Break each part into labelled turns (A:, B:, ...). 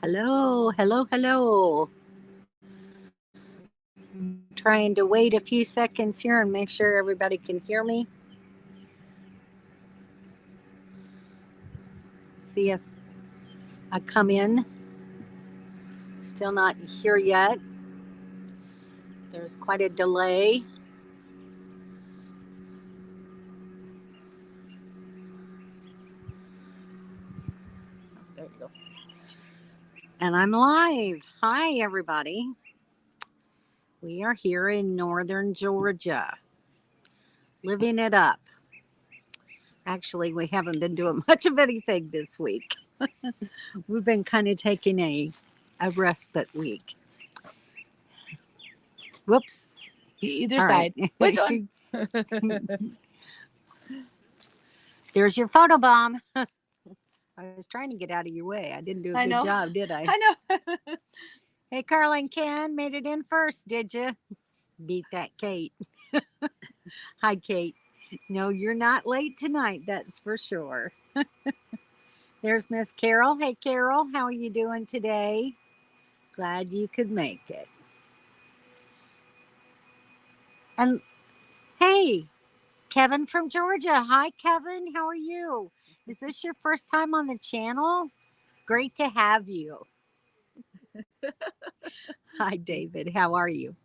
A: Hello, hello, hello. Trying to wait a few seconds here and make sure everybody can hear me. See if I come in. Still not here yet. There's quite a delay.
B: There you go.
A: And I'm live. Hi, everybody. We are here in northern Georgia, living it up. Actually, we haven't been doing much of anything this week. We've been kind of taking a respite week. Whoops.
B: Either
A: All
B: side.
A: right.
B: Which one?
A: There's your photo bomb. I was trying to get out of your way. I didn't do a
B: I
A: good
B: know.
A: job, did I?
B: I know.
A: Hey, Carl and Ken made it in first, did you? Beat that Kate. Hi, Kate. No, you're not late tonight, that's for sure. There's Miss Carol. Hey, Carol, how are you doing today? Glad you could make it. And hey, Kevin from Georgia. Hi, Kevin. How are you? Is this your first time on the channel? Great to have you. Hi, David. How are you?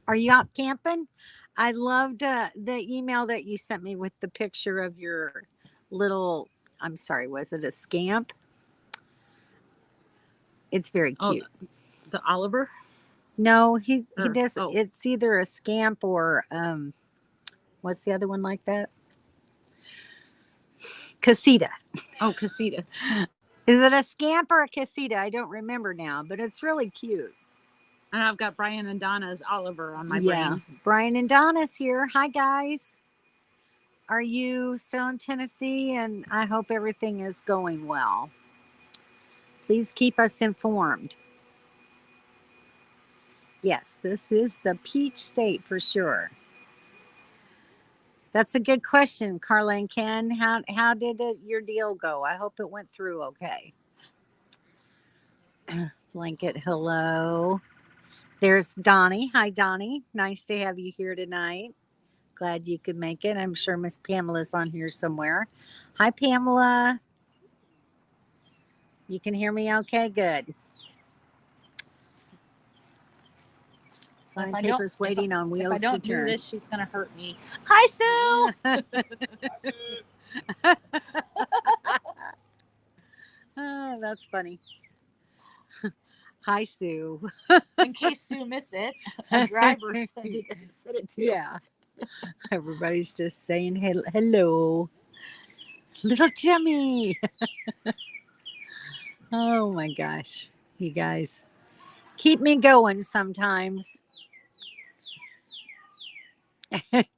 A: Are you out camping? I loved the email that you sent me with the picture of your little, I'm sorry, was it a scamp? It's very cute.
B: Oh, the Oliver?
A: No, he does.
B: Oh.
A: It's either a scamp or what's the other one like that? Casita.
B: Oh, Casita.
A: Is it a scamp or a casita? I don't remember now, but it's really cute.
B: And I've got Brian and Donna's Oliver on my
A: Yeah,
B: brain.
A: Brian and Donna's here. Hi, guys. Are you still in Tennessee? And I hope everything is going well. Please keep us informed. Yes, this is the peach state for sure. That's a good question, Carla and Ken. How did your deal go? I hope it went through okay. Blanket, hello. There's Donnie. Hi, Donnie. Nice to have you here tonight. Glad you could make it. I'm sure Miss Pamela's on here somewhere. Hi, Pamela. You can hear me okay? Good. Sign papers waiting on wheels to turn.
B: If I don't do this, she's going to hurt me. Hi, Sue!
A: Hi, Sue! Oh, that's funny. Hi, Sue.
B: In case Sue missed it, a driver said it too.
A: Yeah. Everybody's just saying hello. Little Jimmy. Oh my gosh. You guys keep me going sometimes.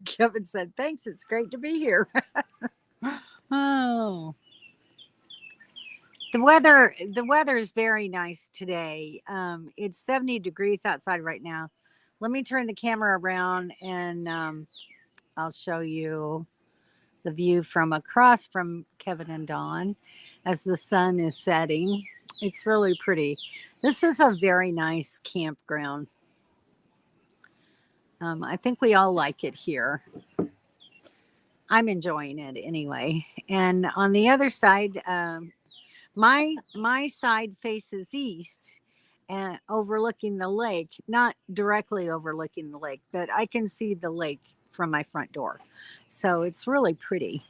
A: Kevin said, thanks. It's great to be here. Oh. The weather is very nice today. It's 70 degrees outside right now. Let me turn the camera around and I'll show you the view from across from Kevin and Dawn as the sun is setting. It's really pretty. This is a very nice campground. I think we all like it here. I'm enjoying it anyway. And on the other side, my side faces east and overlooking the lake, not directly overlooking the lake, but I can see the lake from my front door. So it's really pretty.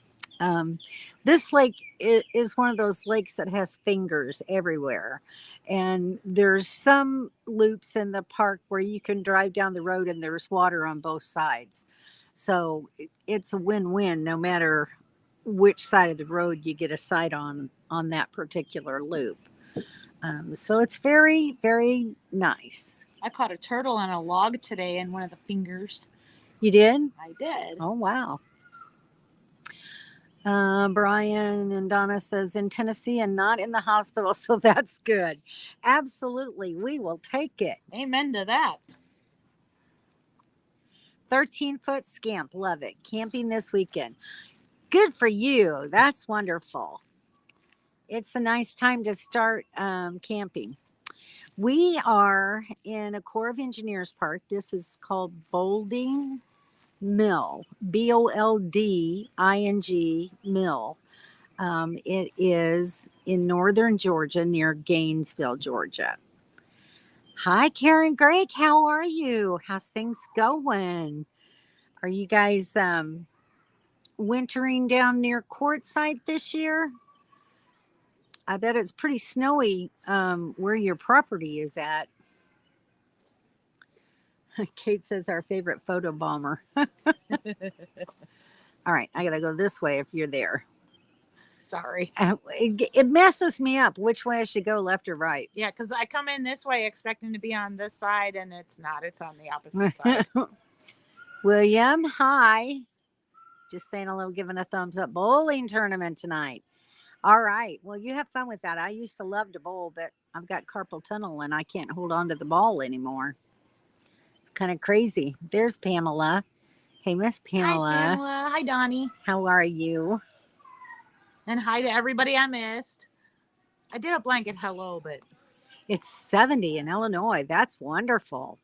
A: This lake is one of those lakes that has fingers everywhere. And there's some loops in the park where you can drive down the road and there's water on both sides. So it's a win-win no matter which side of the road you get a sight on that particular loop. So it's very, very nice.
B: I caught a turtle on a log today in one of the fingers.
A: You did?
B: I did.
A: Oh, wow. Brian and Donna says in Tennessee and not in the hospital, so that's good. Absolutely, we will take it.
B: Amen to that.
A: 13-foot scamp, love it. Camping this weekend. Good for you. That's wonderful. it's a nice time to start camping. We are in a Corps of Engineers park. This is called Bolding Mill, Bolding Mill. It is in northern Georgia near Gainesville, Georgia. Hi, Karen Greg. How are you? How's things going? Are you guys wintering down near Quartzsite this year? I bet it's pretty snowy where your property is at. Kate says our favorite photo bomber. All right, I gotta go this way if you're there.
B: Sorry.
A: It messes me up which way I should go, left or right.
B: Yeah, because I come in this way expecting to be on this side, and it's not. It's on the opposite side.
A: William, hi. Just saying hello, giving a thumbs up. Bowling tournament tonight. All right. Well, you have fun with that. I used to love to bowl, but I've got carpal tunnel and I can't hold on to the ball anymore. It's kind of crazy. There's Pamela. Hey, Miss Pamela.
B: Hi, Pamela. Hi, Donnie.
A: How are you?
B: And hi to everybody I missed. I did a blanket hello, but
A: it's 70 in Illinois. That's wonderful.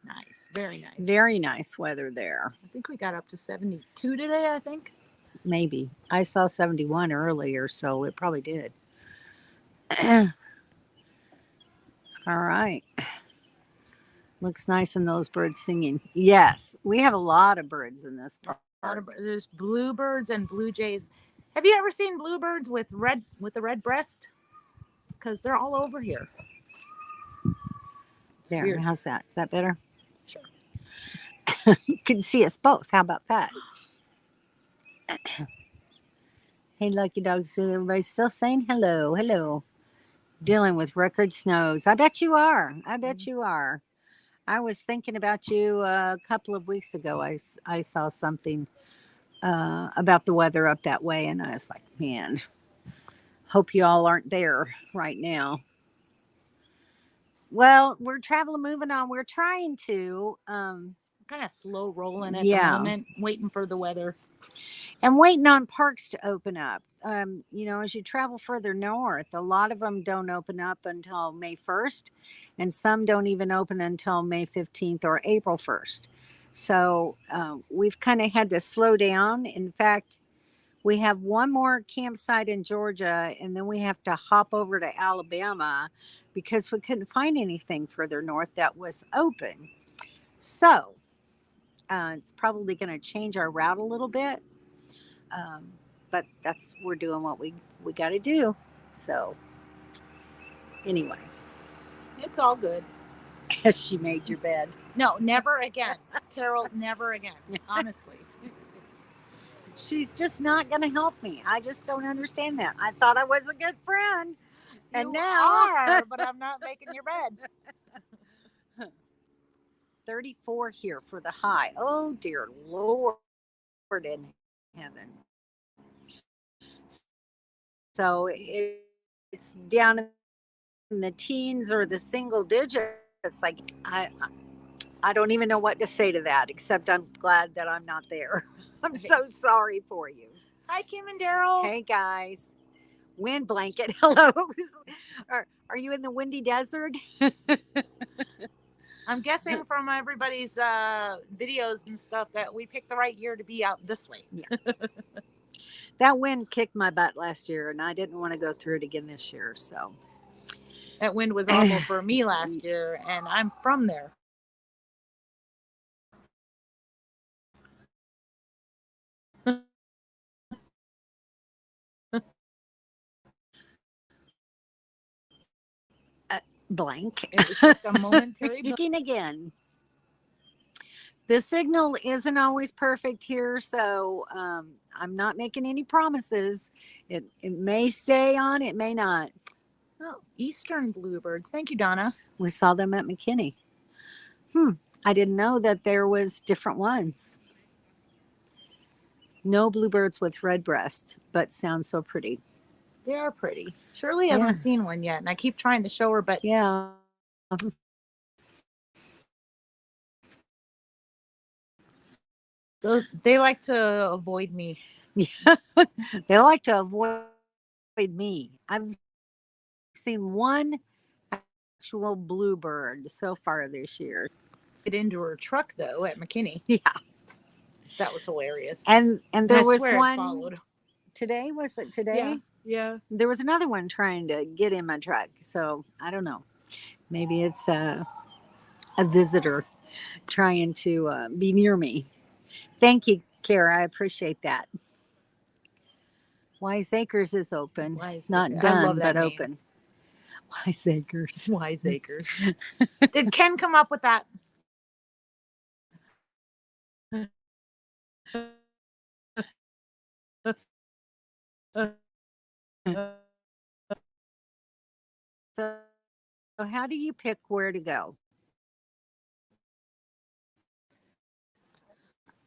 B: Nice. Very nice.
A: Very nice weather there.
B: I think we got up to 72 today, I think.
A: Maybe. I saw 71 earlier, so it probably did. All right. Looks nice in those birds singing. Yes, we have a lot of birds in this park.
B: There's bluebirds and blue jays. Have you ever seen bluebirds with the red breast? Because they're all over here.
A: There,
B: weird.
A: How's that? Is that better?
B: Sure.
A: You can see us both. How about that? Hey, Lucky Dogs. Everybody's still saying hello. Hello. Dealing with record snows. I bet you are. I bet you are. I was thinking about you a couple of weeks ago. I saw something about the weather up that way, and I was like, man, hope you all aren't there right now. Well, we're traveling, moving on. We're trying to.
B: Kind of slow rolling at
A: the
B: moment, waiting for the weather.
A: And waiting on parks to open up. As you travel further north, a lot of them don't open up until May 1st, and some don't even open until May 15th or April 1st. So we've kind of had to slow down. In fact, we have one more campsite in Georgia, and then we have to hop over to Alabama because we couldn't find anything further north that was open. So it's probably going to change our route a little bit. But we're doing what we got to do. So anyway,
B: it's all good.
A: Has she made your bed?
B: No, never again. Carol, never again. Honestly.
A: She's just not going to help me. I just don't understand that. I thought I was a good friend. And now
B: are, but I'm not making your bed.
A: 34 here for the high. Oh, dear Lord in heaven. So it's down in the teens or the single digits. Like I don't even know what to say to that, except I'm glad that I'm not there. I'm so sorry for you.
B: Hi, Kim and Daryl.
A: Hey, guys. Wind blanket. Hello. Are you in the windy desert?
B: I'm guessing from everybody's videos and stuff that we picked the right year to be out this way.
A: Yeah. That wind kicked my butt last year, and I didn't want to go through it again this year. So
B: that wind was awful for me last year, and I'm from there.
A: Blank.
B: It was just a momentary.
A: Speaking again. The signal isn't always perfect here, so I'm not making any promises. It may stay on, it may not.
B: Oh, Eastern bluebirds. Thank you, Donna.
A: We saw them at McKinney. I didn't know that there was different ones. No bluebirds with red breast, but sound so pretty.
B: They are pretty. Shirley hasn't seen one yet, and I keep trying to show her, but
A: yeah.
B: They like to avoid me.
A: Yeah. They like to avoid me. I've seen one actual bluebird so far this year.
B: Get into her truck though at McKinney.
A: Yeah.
B: That was hilarious.
A: And there
B: I
A: was
B: swear it
A: one
B: followed.
A: today. Was it today?
B: Yeah. Yeah.
A: There was another one trying to get in my truck. So I don't know. Maybe it's a visitor trying to be near me. Thank you, Kara. I appreciate that. Wise Acres is open.
B: Wise
A: Not
B: Acres.
A: done,
B: I love that
A: but
B: name.
A: open. Wise Acres.
B: Wise Acres. Did Ken come up with that?
A: So how do you pick where to go?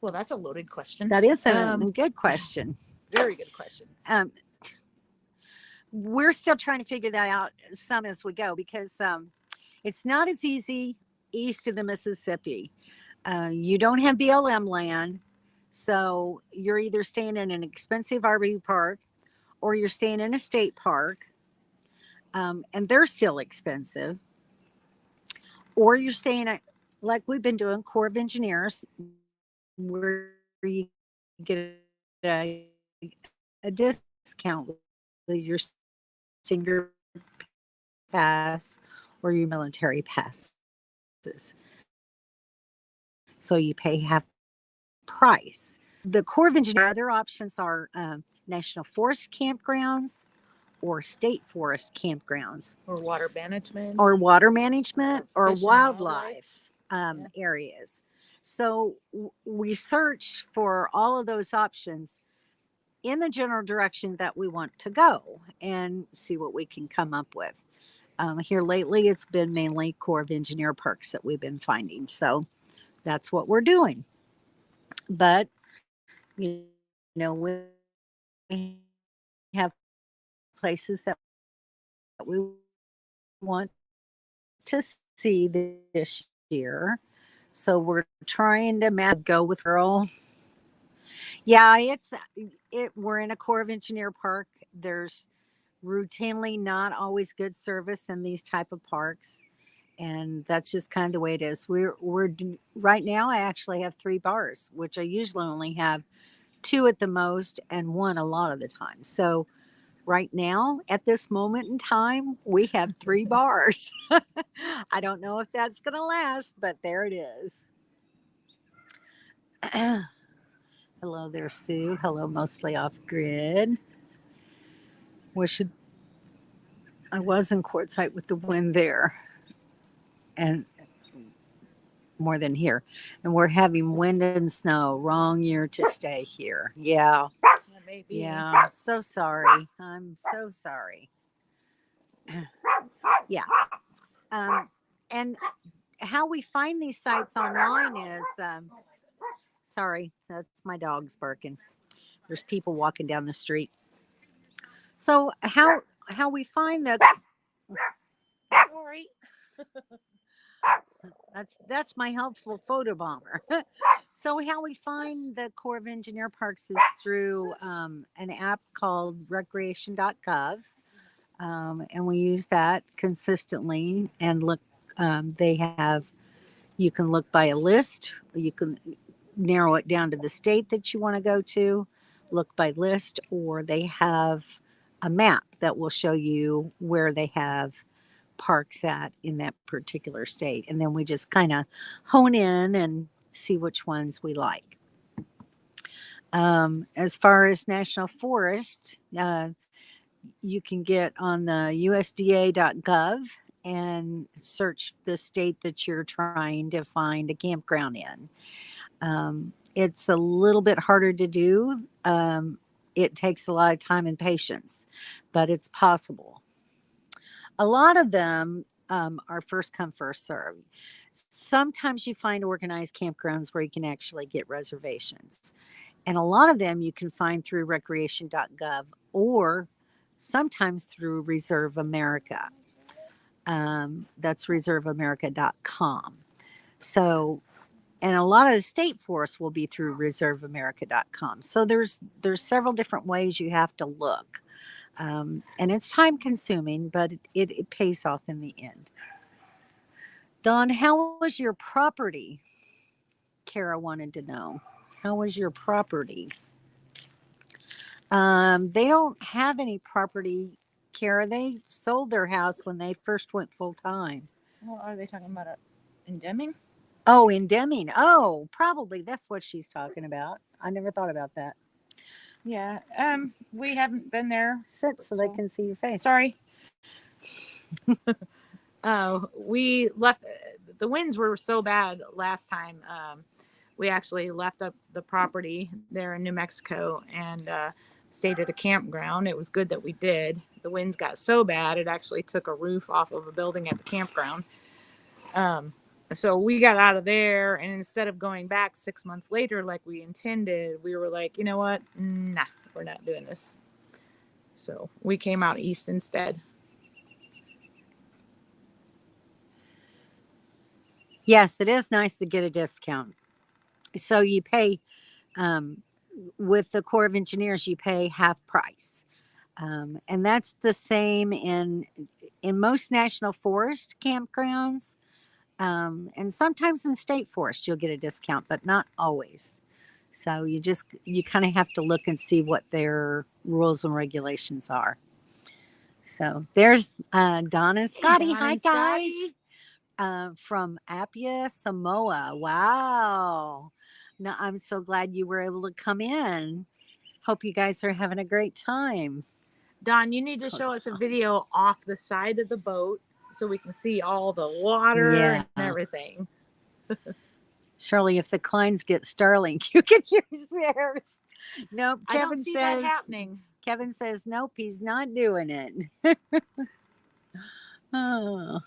B: Well, that's a loaded question.
A: That is a good question.
B: Very good question.
A: We're still trying to figure that out some as we go because it's not as easy east of the Mississippi. You don't have BLM land, so you're either staying in an expensive RV park or you're staying in a state park, and they're still expensive, or you're staying at, like we've been doing, Corps of Engineers, where you get a discount with your senior pass or your military passes. So you pay half price. The Corps of Engineers, other options are national forest campgrounds or state forest campgrounds.
B: Or water management.
A: Or water management or
B: Fish and
A: wildlife
B: Yeah.
A: areas. So we search for all of those options in the general direction that we want to go and see what we can come up with. Here lately, it's been mainly Corps of Engineer parks that we've been finding. So that's what we're doing. But, you know, we have places that we want to see this year. So we're trying to go with girl. Yeah, we're in a Corps of Engineer park. There's routinely not always good service in these type of parks, and that's just kind of the way it is. We're right now I actually have 3 bars, which I usually only have 2 at the most and 1 a lot of the time. So right now at this moment in time we have 3 bars. I don't know if that's going to last, but there it is. Hello there, Sue. Hello, mostly off grid. I was in quartzite with the wind there and more than here. And we're having wind and snow. Wrong year to stay here. Yeah.
B: That may be.
A: Yeah. So sorry. I'm so sorry. Yeah. And how we find these sites online is sorry, that's my dog's barking. There's people walking down the street. So how we find that
B: Sorry.
A: that's my helpful photo bomber. So how we find the Corps of Engineer parks is through an app called recreation.gov. And we use that consistently and look, you can look by a list, you can narrow it down to the state that you want to go to, look by list, or they have a map that will show you where they have parks at in that particular state. And then we just kind of hone in and see which ones we like. As far as national forest, you can get on the USDA.gov and search the state that you're trying to find a campground in. It's a little bit harder to do. It takes a lot of time and patience, but it's possible. A lot of them are first come, first serve. Sometimes you find organized campgrounds where you can actually get reservations. And a lot of them you can find through recreation.gov or sometimes through Reserve America. That's reserveamerica.com. So, and a lot of the state forests will be through reserveamerica.com. So there's several different ways you have to look. And it's time consuming, but it pays off in the end. Don, how was your property? Kara wanted to know. How was your property? They don't have any property, Kara. They sold their house when they first went full time.
B: Well, are they talking about it in Deming?
A: Oh, in Deming. Oh, probably that's what she's talking about. I never thought about that.
B: Yeah. We haven't been there.
A: Sit so they can see your face.
B: Sorry. We left. The winds were so bad last time. We actually left up the property there in New Mexico and stayed at a campground. It was good that we did. The winds got so bad it actually took a roof off of a building at the campground. So we got out of there, and instead of going back 6 months later like we intended, we were like, you know what? Nah, we're not doing this. So we came out east instead.
A: Yes, it is nice to get a discount. So you pay, with the Corps of Engineers, you pay half price. And that's the same in most national forest campgrounds. And sometimes in state forest, you'll get a discount, but not always. So you kind of have to look and see what their rules and regulations are. So there's Don and Scotty.
B: Don
A: Hi,
B: and
A: guys.
B: Scotty.
A: From Apia, Samoa. Wow. Now, I'm so glad you were able to come in. Hope you guys are having a great time.
B: Don, you need to show us a video off the side of the boat so we can see all the water and everything.
A: Shirley, if the Kleins get Starlink, you can use theirs. Nope.
B: I don't see that happening.
A: Kevin says, nope, he's not doing it. Oh.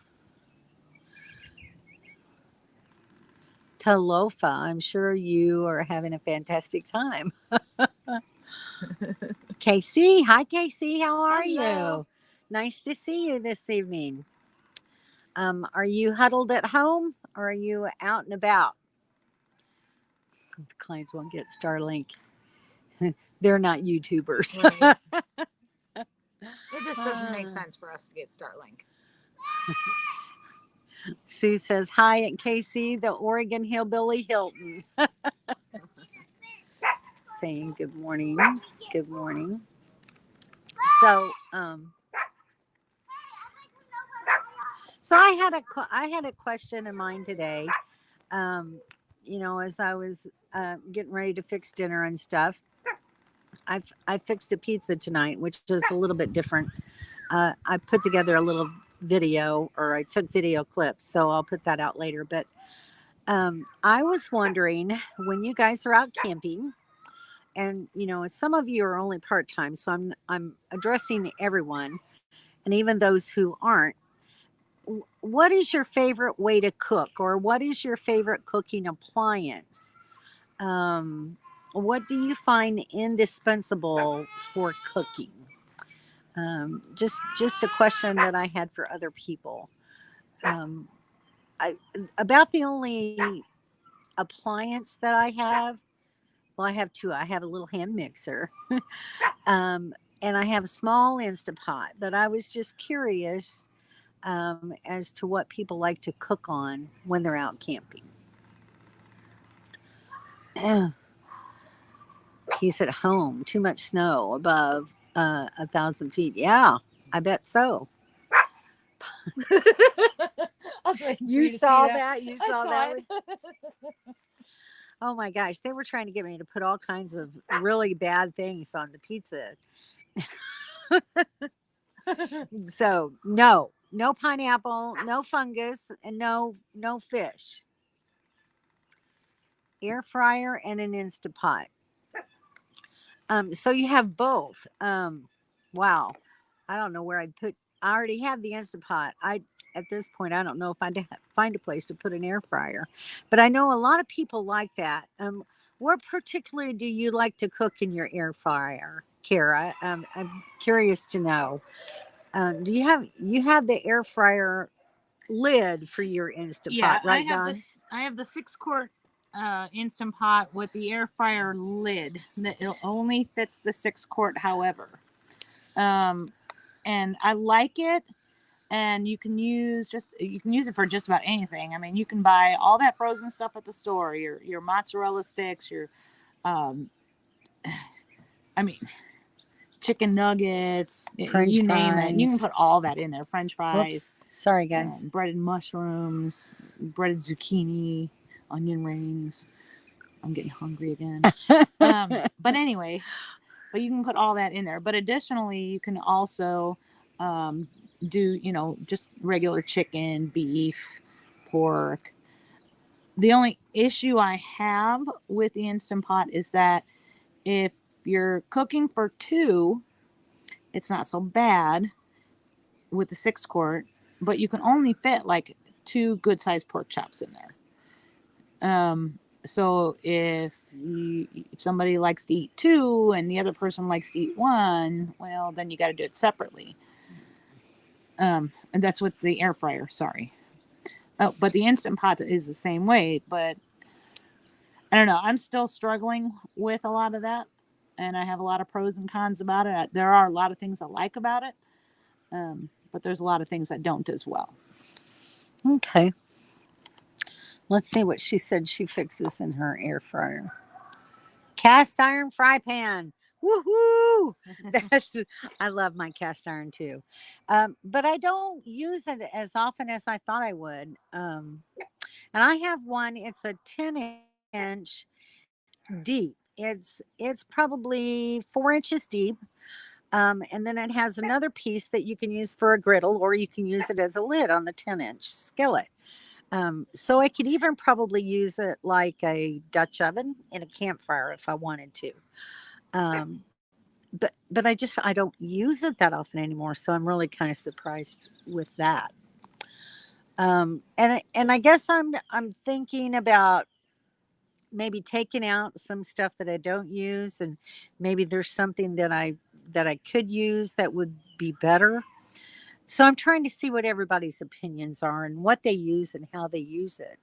A: Talofa, I'm sure you are having a fantastic time. Casey, hi Casey, how are
B: Hello.
A: you? Nice to see you this evening. Are you huddled at home or are you out and about? The clients won't get Starlink. They're not YouTubers.
B: Right. It just doesn't make sense for us to get Starlink.
A: Sue says, hi at KC, the Oregon Hillbilly Hilton. Saying good morning. Good morning. So, I had a question in mind today. As I was getting ready to fix dinner and stuff, I fixed a pizza tonight, which is a little bit different. I put together a little video, or I took video clips, so I'll put that out later. But I was wondering, when you guys are out camping, and some of you are only part-time, so I'm addressing everyone, and even those who aren't. What is your favorite way to cook, or what is your favorite cooking appliance? What do you find indispensable for cooking? Just a question that I had for other people. About the only appliance that I have, well, I have two. I have a little hand mixer, and I have a small Instant Pot. But I was just curious as to what people like to cook on when they're out camping. He's at home. Too much snow above 1,000 feet. Yeah, I bet so. You saw that? You saw that? Oh my gosh, they were trying to get me to put all kinds of really bad things on the pizza. So no pineapple, no fungus, and no fish. Air fryer and an Instant Pot. So you have both. Wow. I don't know where I'd put. I already have the Instant Pot. At this point, I don't know if I'd find a place to put an air fryer, but I know a lot of people like that. What particularly do you like to cook in your air fryer, Kara? I'm curious to know. Do you have the air fryer lid for your Instant Pot, right, Don?
B: I have the 6-quart Instant Pot with the air fryer lid that it only fits the 6-quart. However, And I like it. And you can use it for just about anything. I mean, you can buy all that frozen stuff at the store, your mozzarella sticks, your I mean, chicken nuggets,
A: French
B: you name it. You can
A: fries.
B: put all that in there. French fries.
A: Whoops. Sorry, guys.
B: Breaded mushrooms, breaded zucchini, onion rings. I'm getting hungry again. But anyway, but you can put all that in there. But additionally, you can also do, just regular chicken, beef, pork. The only issue I have with the Instant Pot is that if you're cooking for two, it's not so bad with the 6-quart, but you can only fit like 2 good sized pork chops in there. So if somebody likes to eat 2 and the other person likes to eat 1, well, then you got to do it separately. And that's with the air fryer. Sorry. Oh, but the Instant Pot is the same way. But I don't know. I'm still struggling with a lot of that, and I have a lot of pros and cons about it. There are a lot of things I like about it, but there's a lot of things I don't as well.
A: Okay. Let's see what she said she fixes in her air fryer. Cast iron fry pan. Woohoo! I love my cast iron too. But I don't use it as often as I thought I would. And I have one, it's a 10-inch deep. It's probably 4 inches deep. And then it has another piece that you can use for a griddle, or you can use it as a lid on the 10-inch skillet. So I could even probably use it like a Dutch oven in a campfire if I wanted to. But I don't use it that often anymore. So I'm really kind of surprised with that. And I guess I'm thinking about maybe taking out some stuff that I don't use, and maybe there's something that I could use that would be better. So I'm trying to see what everybody's opinions are and what they use and how they use it.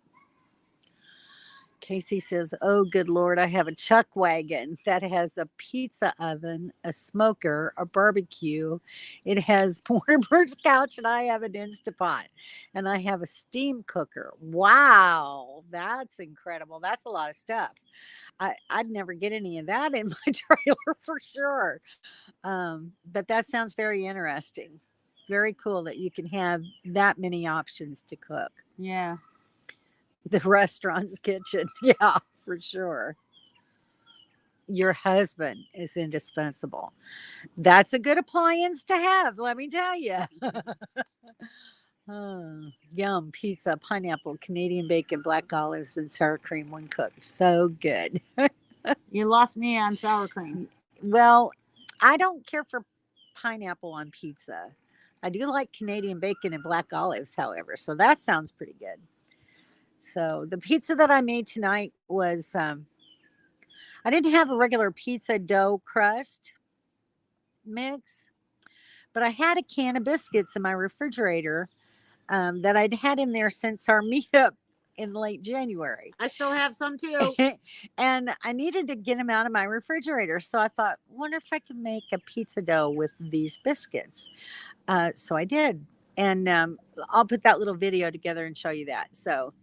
A: Casey says, "Oh, good Lord, I have a chuck wagon that has a pizza oven, a smoker, a barbecue. It has Mortimer's couch, and I have an Instapot. And I have a steam cooker. Wow, that's incredible. That's a lot of stuff. I'd never get any of that in my trailer for sure. But that sounds very interesting. Very cool that you can have that many options to cook.
B: Yeah.
A: The restaurant's kitchen. Yeah, for sure. Your husband is indispensable. That's a good appliance to have, let me tell you. Yum, pizza, pineapple, Canadian bacon, black olives, and sour cream when cooked. So good.
B: You lost me on sour cream.
A: Well, I don't care for pineapple on pizza. I do like Canadian bacon and black olives, however, so that sounds pretty good. So the pizza that I made tonight was, I didn't have a regular pizza dough crust mix, but I had a can of biscuits in my refrigerator that I'd had in there since our meetup in late January.
B: I still have some too.
A: And I needed to get them out of my refrigerator. So I thought, wonder if I could make a pizza dough with these biscuits. So I did. And I'll put that little video together and show you that. So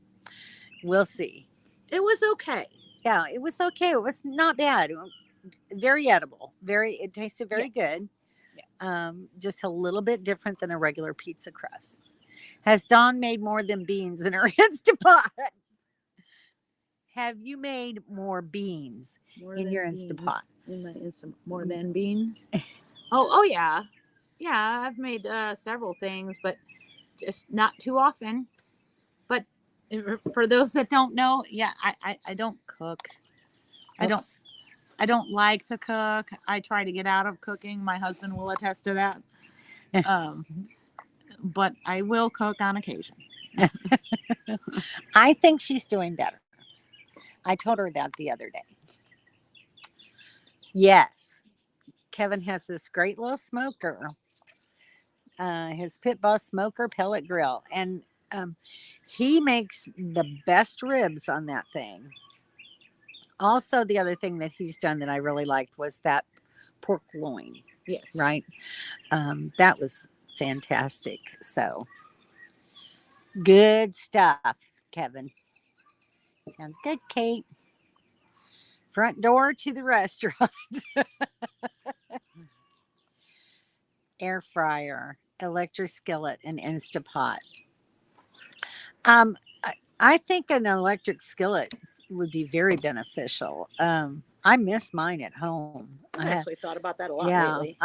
A: we'll see.
B: It was okay.
A: Yeah, it was okay. It was not bad. Very edible. It tasted very good. Yes. Just a little bit different than a regular pizza crust. Has Dawn made more than beans in her Instapot? Have you made more beans in your Instapot?
B: In my more than beans? Oh yeah. Yeah, I've made several things, but just not too often. But for those that don't know, yeah, I don't cook.
A: Oops.
B: I don't like to cook. I try to get out of cooking. My husband will attest to that. But I will cook on occasion.
A: I think she's doing better. I told her that the other day. Yes. Kevin has this great little smoker. His Pit Boss smoker pellet grill. And he makes the best ribs on that thing. Also, the other thing that he's done that I really liked was that pork loin.
B: Yes.
A: right? That was fantastic. So good stuff, Kevin. Sounds good, Kate. Front door to the restaurant. Air fryer, electric skillet, and Instapot. I think an electric skillet would be very beneficial. I miss mine at home.
B: I've actually thought about that a lot
A: Yeah,
B: lately.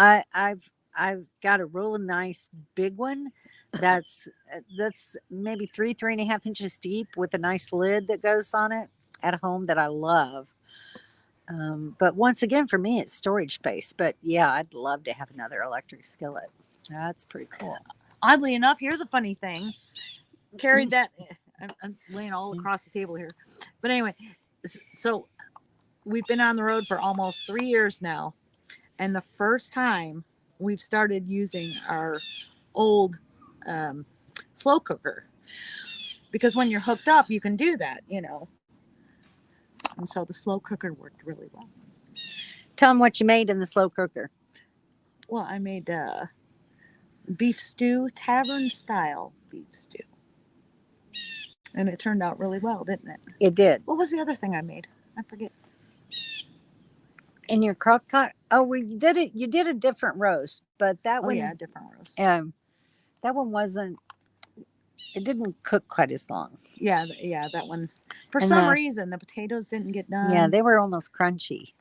A: I've got a real nice big one that's maybe 3.5 inches deep with a nice lid that goes on it at home that I love. But once again, for me, it's storage space. But yeah, I'd love to have another electric skillet. That's pretty cool.
B: Oddly enough, here's a funny thing. Carried that. I'm laying all across the table here. But anyway, so we've been on the road for almost 3 years now. And the first time we've started using our old slow cooker. Because when you're hooked up, you can do that, you know. And so the slow cooker worked really well.
A: Tell them what you made in the slow cooker.
B: Well, I made beef stew, tavern style beef stew. And it turned out really well, didn't it?
A: It did.
B: What was the other thing I made? I forget.
A: In your crock pot? Oh, we did it. You did a different roast, but that one,
B: yeah, different roast.
A: That one wasn't. It didn't cook quite as long.
B: Yeah, that one. For some reason, the potatoes didn't get done.
A: Yeah, they were almost crunchy.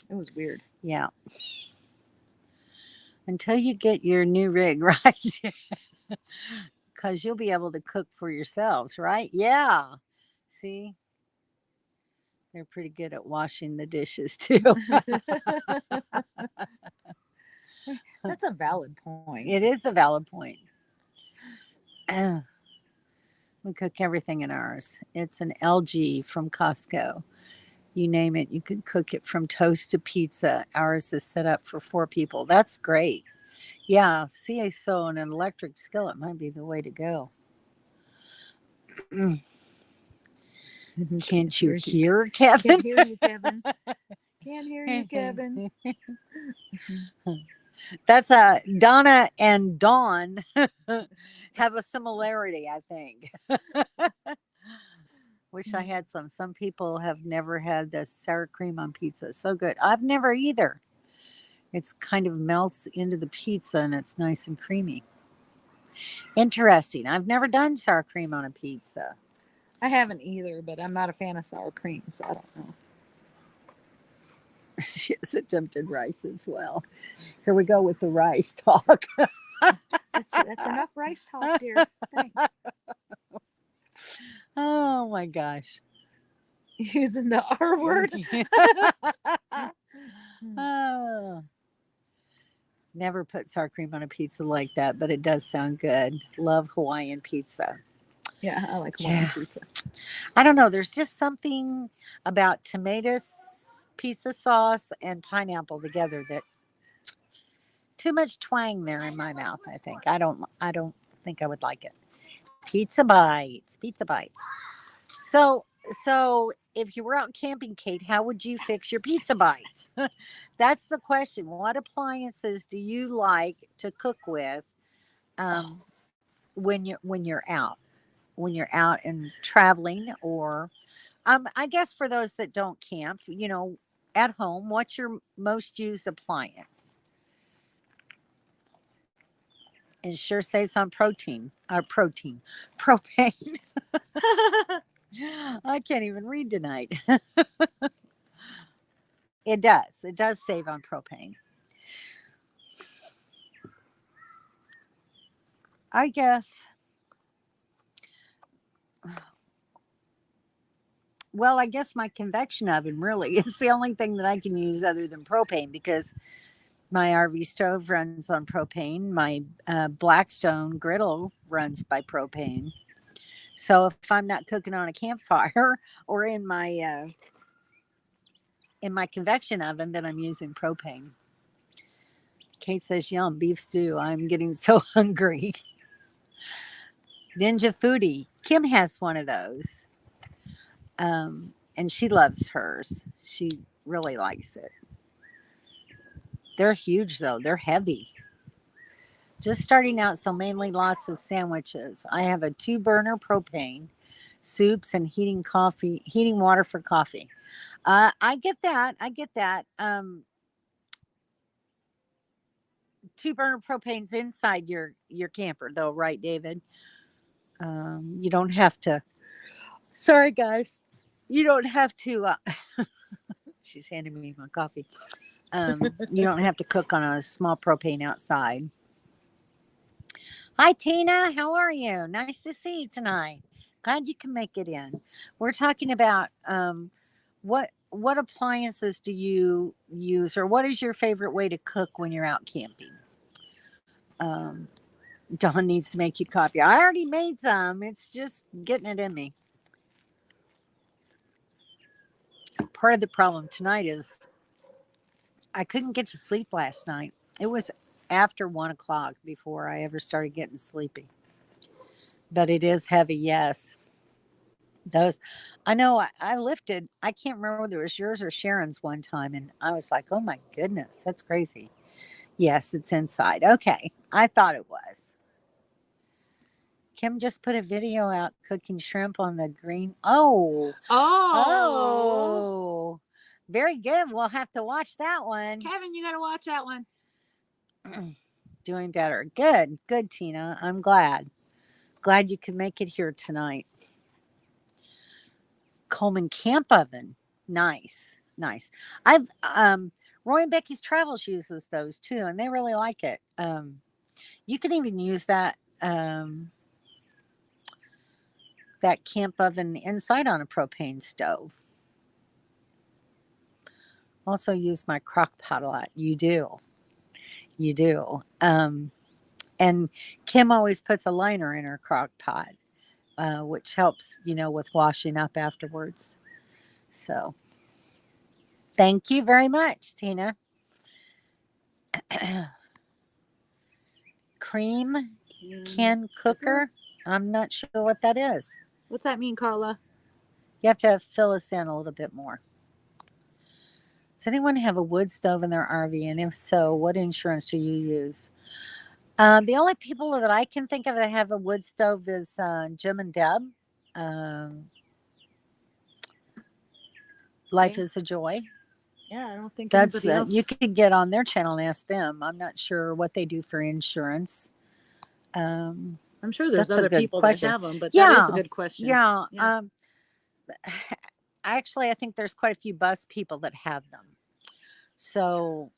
B: It was weird.
A: Yeah. Until you get your new rig right, because you'll be able to cook for yourselves, right? Yeah. See, they're pretty good at washing the dishes too.
B: That's a valid point.
A: It is a valid point. We cook everything in ours. It's an LG from Costco. You name it, you can cook it from toast to pizza. Ours is set up for 4 people. That's great. Yeah, see, so an electric skillet might be the way to go. Can't you hear, Kevin?
B: Can't hear you, Kevin. Can't hear you, Kevin.
A: That's Donna and Dawn have a similarity, I think. Wish I had some. Some people have never had the sour cream on pizza. So good. I've never either. It's kind of melts into the pizza and it's nice and creamy. Interesting. I've never done sour cream on a pizza.
B: I haven't either, but I'm not a fan of sour cream, so I don't know.
A: She has attempted rice as well. Here we go with the rice talk.
B: That's enough rice talk, dear. Thanks.
A: Oh my gosh.
B: Using the R word.
A: Oh. Never put sour cream on a pizza like that, but it does sound good. Love Hawaiian pizza.
B: Yeah, I like Hawaiian pizza.
A: I don't know. There's just something about tomatoes, pizza sauce, and pineapple together that too much twang there in my mouth. I think I don't think I would like it. Pizza bites. So if you were out camping, Kate, how would you fix your pizza bites? That's the question. What appliances do you like to cook with when you're out? When you're out and traveling, or I guess for those that don't camp, at home, what's your most used appliance? It sure saves on propane. I can't even read tonight. It does save on propane. I guess. Well, I guess my convection oven really is the only thing that I can use other than propane, because my RV stove runs on propane. My Blackstone griddle runs by propane. So if I'm not cooking on a campfire or in my convection oven, then I'm using propane. Kate says, "Yum, beef stew." I'm getting so hungry. Ninja Foodie. Kim has one of those. And she loves hers. She really likes it. They're huge though. They're heavy. Just starting out, so mainly lots of sandwiches. I have a 2 burner propane, soups, and heating water for coffee. I get that. I get that. 2 burner propane's inside your camper though, right, David? You don't have to. Sorry, guys. You don't have to. She's handing me my coffee. You don't have to cook on a small propane outside. Hi, Tina. How are you? Nice to see you tonight. Glad you can make it in. We're talking about what appliances do you use, or what is your favorite way to cook when you're out camping? Um, Dawn needs to make you coffee. I already made some. It's just getting it in me. Part of the problem tonight is I couldn't get to sleep last night. It was after 1 o'clock before I ever started getting sleepy. But it is heavy, yes. Those, I know I lifted, I can't remember whether it was yours or Sharon's one time, and I was like, oh my goodness, that's crazy. Yes, it's inside. Okay, I thought it was. Kim just put a video out cooking shrimp on the green. Oh,
B: Oh,
A: oh, very good. We'll have to watch that one.
B: Kevin, you got to watch that one.
A: Doing better. Good, good, Tina. I'm glad. Glad you could make it here tonight. Coleman Camp Oven. Nice, nice. I've Roy and Becky's Travels uses those too, and they really like it. You can even use that camp oven inside on a propane stove. Also use my crock pot a lot. You do. You do. And Kim always puts a liner in her crock pot, which helps, with washing up afterwards. So thank you very much, Tina. Cream can cooker. I'm not sure what that is.
B: What's that mean, Carla?
A: You have to fill us in a little bit more. Does anyone have a wood stove in their RV? And if so, what insurance do you use? The only people that I can think of that have a wood stove is Jim and Deb. Life is a Joy.
B: Yeah, I don't think
A: That's
B: anybody else.
A: you could get on their channel and ask them. I'm not sure what they do for insurance.
B: I'm sure there's
A: that's a
B: other
A: good
B: people
A: question.
B: that have them, but that
A: Yeah,
B: is a good question.
A: Yeah.
B: Yeah.
A: Actually, I think there's quite a few bus people that have them. So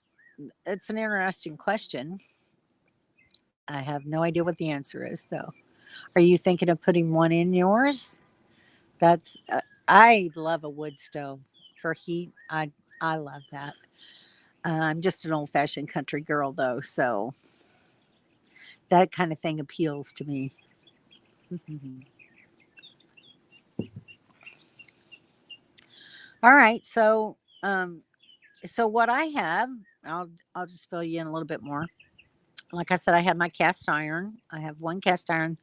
A: it's an interesting question. I have no idea what the answer is, though. Are you thinking of putting one in yours? That's I love a wood stove for heat. I love that. I'm just an old-fashioned country girl, though, so that kind of thing appeals to me. All right, so what I have, I'll just fill you in a little bit more. Like I said, I have my cast iron. I have one cast iron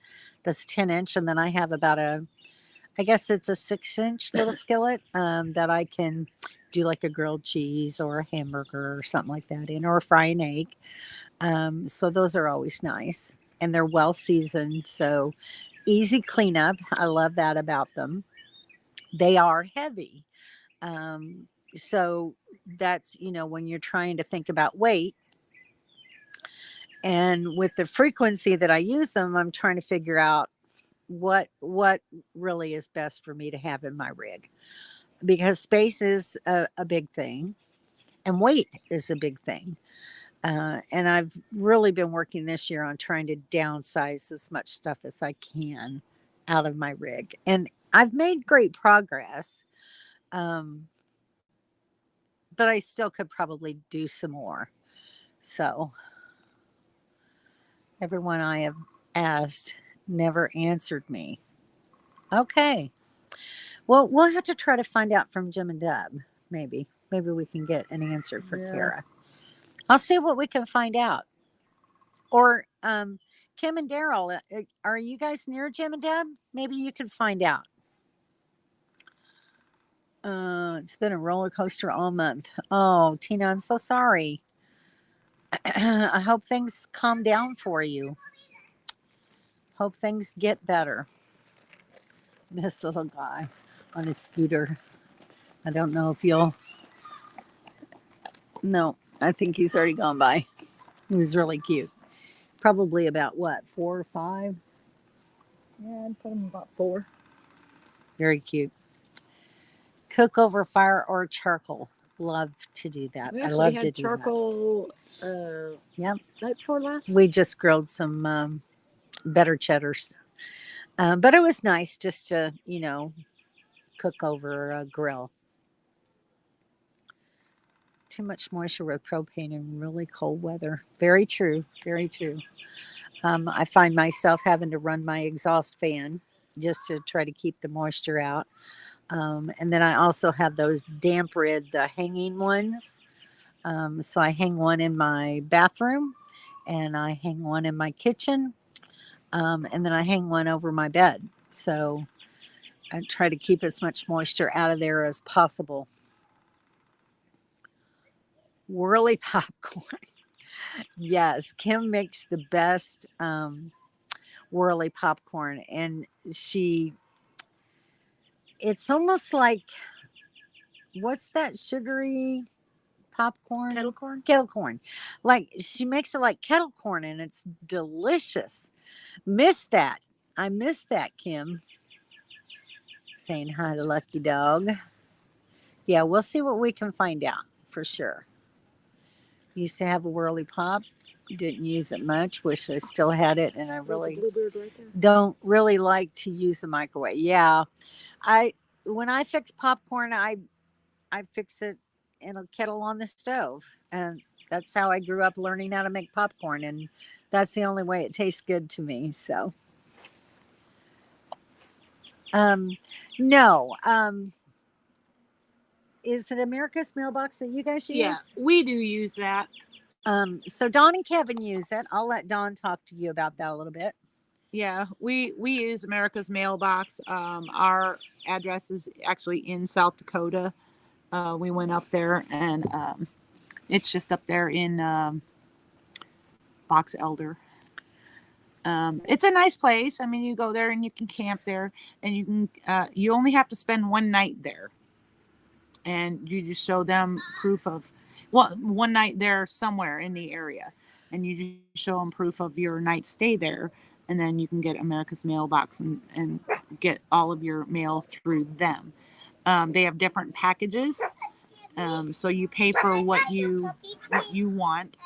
A: that's 10 inch, and then I have about I guess it's a 6 inch little skillet that I can do like a grilled cheese or a hamburger or something like that in, or fry an egg. So those are always nice, and they're well seasoned, so easy cleanup. I love that about them. They are heavy. So that's, when you're trying to think about weight, and with the frequency that I use them, I'm trying to figure out what really is best for me to have in my rig, because space is a big thing and weight is a big thing. And I've really been working this year on trying to downsize as much stuff as I can out of my rig, and I've made great progress. Um, but I still could probably do some more. So everyone I have asked never answered me. Okay. Well, we'll have to try to find out from Jim and Deb. Maybe we can get an answer for Kara. I'll see what we can find out. Or Kim and Daryl, are you guys near Jim and Deb? Maybe you can find out. It's been a roller coaster all month. Oh, Tina, I'm so sorry. I hope things calm down for you. Hope things get better. This little guy on his scooter. I don't know if you'll. No, I think he's already gone by. He was really cute. Probably about what, 4 or 5?
B: Yeah, I'd put him about 4.
A: Very cute. Cook over fire or charcoal. Love to do that.
B: We
A: I
B: actually
A: love to
B: had
A: do
B: charcoal
A: Yep.
B: night before last.
A: that. We just grilled some better cheddars. But it was nice just to, cook over a grill. Too much moisture with propane in really cold weather. Very true. Very true. I find myself having to run my exhaust fan just to try to keep the moisture out. And then I also have those damp rid, the hanging ones. So I hang one in my bathroom and I hang one in my kitchen. And then I hang one over my bed. So I try to keep as much moisture out of there as possible. Whirly popcorn. Yes, Kim makes the best whirly popcorn. And it's almost like, what's that sugary popcorn?
B: Kettle corn.
A: Kettle corn. Like she makes it like kettle corn and it's delicious. Miss that. I miss that, Kim. Saying hi to Lucky Dog. Yeah, we'll see what we can find out for sure. Used to have a whirly pop. Didn't use it much. Wish I still had it, and I really
B: Bluebird right there.
A: don't really like to use the microwave. Yeah, when I fix popcorn, I fix it in a kettle on the stove, and that's how I grew up learning how to make popcorn, and that's the only way it tastes good to me. So, no, is it America's Mailbox that you guys use?
B: Yeah, we do use that.
A: So Dawn and Kevin use it. I'll let Dawn talk to you about that a little bit.
B: Yeah, we use America's Mailbox. Our address is actually in South Dakota. We went up there, and it's just up there in Box Elder. It's a nice place. I mean, you go there and you can camp there, and you can. You only have to spend one night there, and you just show them proof of, well, one night there somewhere in the area, and you just show them proof of your night stay there, and then you can get America's Mailbox and get all of your mail through them. They have different packages, so you pay for what you want.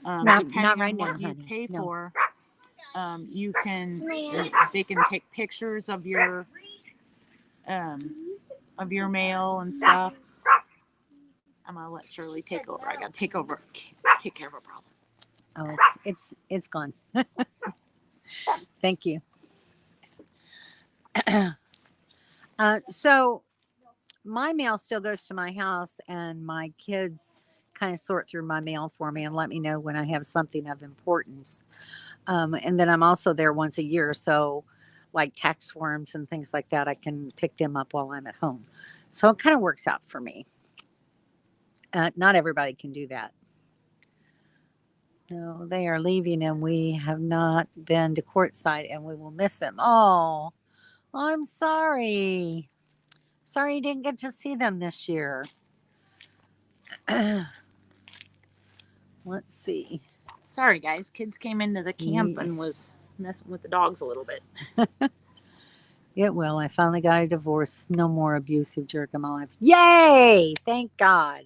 B: Depending
A: not right
B: on
A: now,
B: what you
A: honey.
B: pay
A: No.
B: for, you can they can take pictures of your mail and stuff. I'm gonna let Shirley take over. I gotta take care of a problem.
A: Oh, it's gone. Thank you. So my mail still goes to my house, and my kids kind of sort through my mail for me and let me know when I have something of importance. And then I'm also there once a year, so like tax forms and things like that, I can pick them up while I'm at home. So it kind of works out for me. Not everybody can do that. No, they are leaving, and we have not been to courtside, and we will miss them. Oh, I'm sorry. Sorry you didn't get to see them this year. Let's see.
B: Sorry, guys. Kids came into the camp and was messing with the dogs a little bit.
A: It will. I finally got a divorce. No more abusive jerk in my life. Yay! Thank God.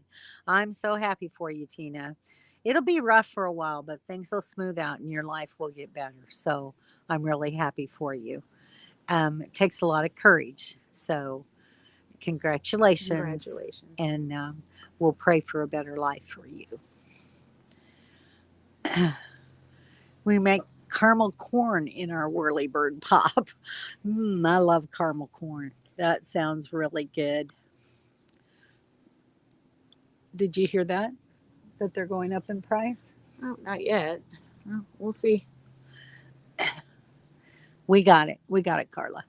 A: I'm so happy for you, Tina. It'll be rough for a while, but things will smooth out and your life will get better. So I'm really happy for you. It takes a lot of courage. So congratulations.
B: Congratulations.
A: And we'll pray for a better life for you. We make caramel corn in our whirly bird pop. I love caramel corn. That sounds really good. Did you hear that? That they're going up in price?
B: Oh, not yet. Well, we'll see.
A: We got it. We got it, Carla.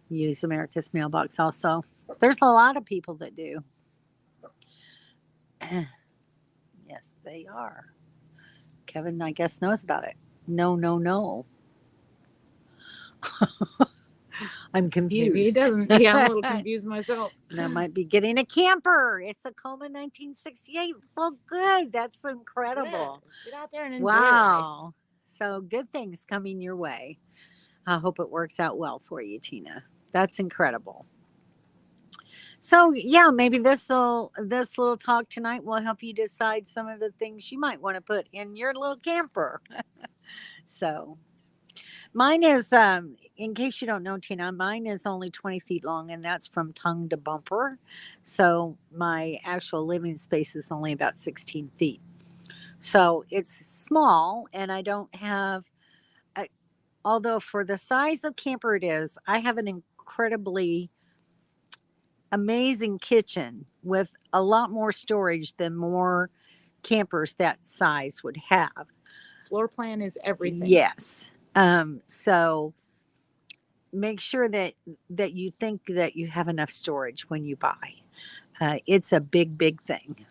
A: Use America's Mailbox also. There's a lot of people that do. Yes, they are. Kevin, I guess, knows about it. No, no, no. I'm
B: Maybe he
A: confused.
B: doesn't. Yeah, I'm a little confused myself.
A: And I might be getting a camper. It's a Coleman 1968. Well, good. That's incredible.
B: Good. Get out there and enjoy life.
A: Wow. So good things coming your way. I hope it works out well for you, Tina. That's incredible. So yeah, maybe this little talk tonight will help you decide some of the things you might want to put in your little camper. So mine is, in case you don't know, Tina, mine is only 20 feet long, and that's from tongue to bumper. So my actual living space is only about 16 feet. So it's small, and I don't have, although for the size of camper it is, I have an incredibly amazing kitchen with a lot more storage than more campers that size would have.
B: Floor plan is everything.
A: Yes. So make sure that you think that you have enough storage when you buy. It's a big thing.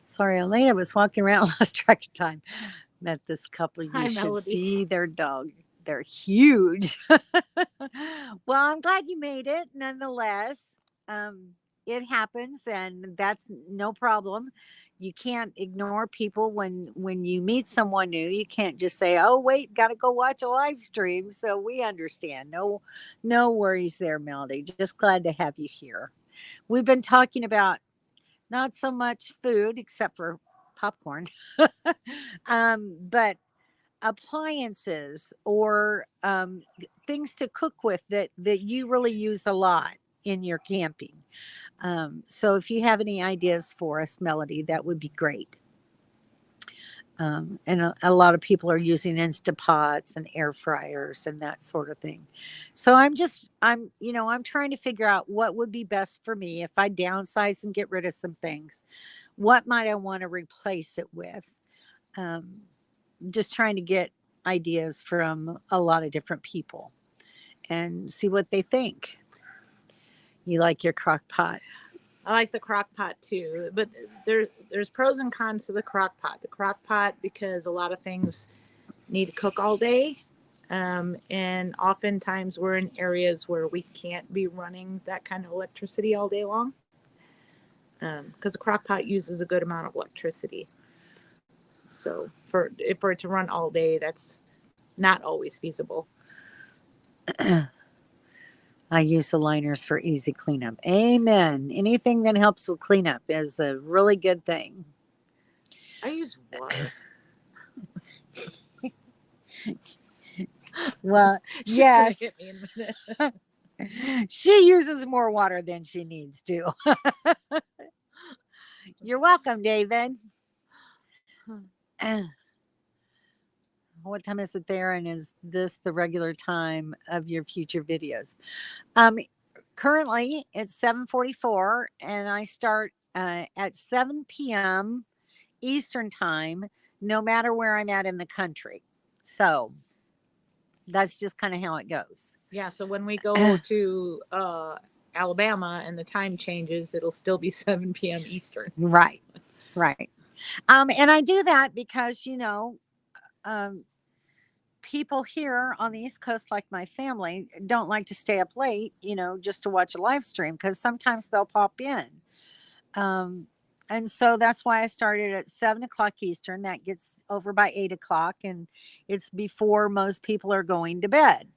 A: Sorry, Elena was walking around, lost track of time. Met this couple. You
B: Hi,
A: should
B: Melody.
A: see their dog. They're huge. Well, I'm glad you made it nonetheless. It happens, and that's no problem. You can't ignore people when you meet someone new. You can't just say, "Oh, wait, got to go watch a live stream." So we understand. No worries there, Melody. Just glad to have you here. We've been talking about not so much food, except for popcorn, but appliances or things to cook with that you really use a lot in your camping. So if you have any ideas for us, Melody, that would be great. And a lot of people are using Instapots and air fryers and that sort of thing. So I'm trying to figure out what would be best for me if I downsize and get rid of some things. What might I want to replace it with? Um, just trying to get ideas from a lot of different people and see what they think. You like your crock pot?
B: I like the crock pot too, but there's pros and cons to the crock pot. The crock pot, because a lot of things need to cook all day, and oftentimes we're in areas where we can't be running that kind of electricity all day long, because the crock pot uses a good amount of electricity. So for it to run all day, that's not always feasible.
A: I use the liners for easy cleanup. Amen. Anything that helps with cleanup is a really good thing.
B: I use water.
A: Well,
B: She's
A: yes.
B: gonna hit me in a minute.
A: She uses more water than she needs to. You're welcome, David. What time is it there? And is this the regular time of your future videos? Currently it's 7:44, and I start at 7 p.m. Eastern time, no matter where I'm at in the country. So that's just kind of how it goes.
B: Yeah, so when we go to Alabama and the time changes, it'll still be 7 p.m. Eastern.
A: Right. And I do that because, people here on the East Coast, like my family, don't like to stay up late, just to watch a live stream, because sometimes they'll pop in. And so that's why I started at 7 o'clock Eastern. That gets over by 8 o'clock, and it's before most people are going to bed.